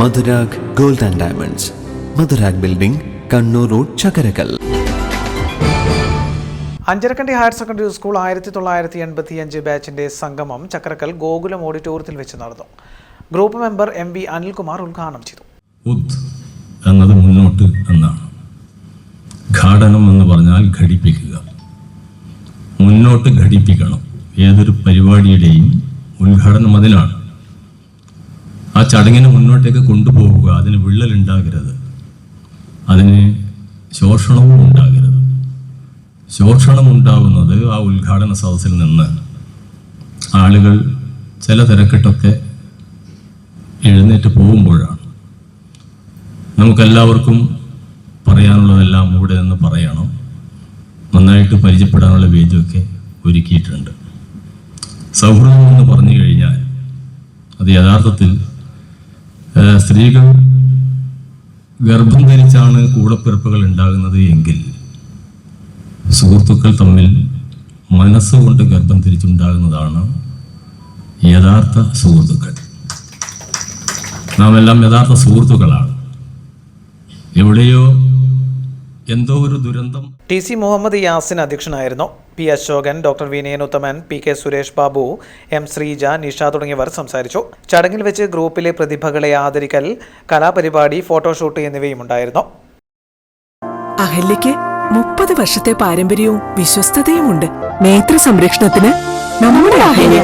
Madhurag gold and diamonds, Madhurag building, Kannur road, Chakkarakkal. Anjarakandy higher secondary school 1985 ബാച്ചിന്റെ സംഗമം ചക്രക്കൽ ഗോകുലം ഓഡിറ്റോറിയത്തിൽ വെച്ച് നടന്നു. ഗ്രൂപ്പ് മെമ്പർ MV അനിൽകുമാർ ഉദ്ഘാടനം ചെയ്തു. എന്നത് മുന്നോട്ട് എന്നാണ്. ഘാടനം എന്ന് പറഞ്ഞാൽ ഘടിപ്പിക്കുക, മുന്നോട്ട് ഘടിപ്പിക്കണം. ഏതൊരു പരിപാടിയുടെയും ഉദ്ഘാടനം അതിനാണ്. ആ ചടങ്ങിനെ മുന്നോട്ടേക്ക് കൊണ്ടുപോവുക, അതിന് വിള്ളലുണ്ടാകരുത്, അതിന് ശോഷണവും ഉണ്ടാകരുത്. ശോഷണം ഉണ്ടാവുന്നത് ആ ഉദ്ഘാടന സദസ്സിൽ നിന്ന് ആളുകൾ ചില തിരക്കിട്ടൊക്കെ എഴുന്നേറ്റ് പോകുമ്പോഴാണ്. നമുക്കെല്ലാവർക്കും പറയാനുള്ളതെല്ലാം ഇവിടെ നിന്ന് പറയണം. നന്നായിട്ട് പരിചയപ്പെടാനുള്ള വേദിയൊക്കെ ഒരുക്കിയിട്ടുണ്ട്. സൗഹൃദം എന്ന് പറഞ്ഞു കഴിഞ്ഞാൽ അത് യഥാർത്ഥത്തിൽ സ്ത്രീകൾ ഗർഭം ധരിച്ചാണ് കൂടപ്പിറപ്പുകൾ ഉണ്ടാകുന്നത് എങ്കിൽ സുഹൃത്തുക്കൾ തമ്മിൽ മനസ്സുകൊണ്ട് ഗർഭം ധരിച്ചുണ്ടാകുന്നതാണ് യഥാർത്ഥ സുഹൃത്തുക്കൾ. നാം എല്ലാം യഥാർത്ഥ സുഹൃത്തുക്കളാണ്. എവിടെയോ എന്തോ ഒരു ദുരന്തം. TC മുഹമ്മദ് യാസിൻ അധ്യക്ഷനായിരുന്നു. P. അശോകൻ, ഡോക്ടർ വിനയൻ ഉത്തമൻ, PK സുരേഷ് ബാബു, M. ശ്രീജ, നിഷ തുടങ്ങിയവർ സംസാരിച്ചു. ചടങ്ങിൽ വെച്ച് ഗ്രൂപ്പിലെ പ്രതിഭകളെ ആദരിക്കൽ, കലാപരിപാടി, ഫോട്ടോഷൂട്ട് എന്നിവയും ഉണ്ടായിരുന്നു. അഹല്യയ്ക്ക് 30 വർഷത്തെ പാരമ്പര്യവും വിശ്വസ്തതയുമുണ്ട്. നേത്ര സംരക്ഷണത്തിന് നമ്മുടെ അഹല്യ.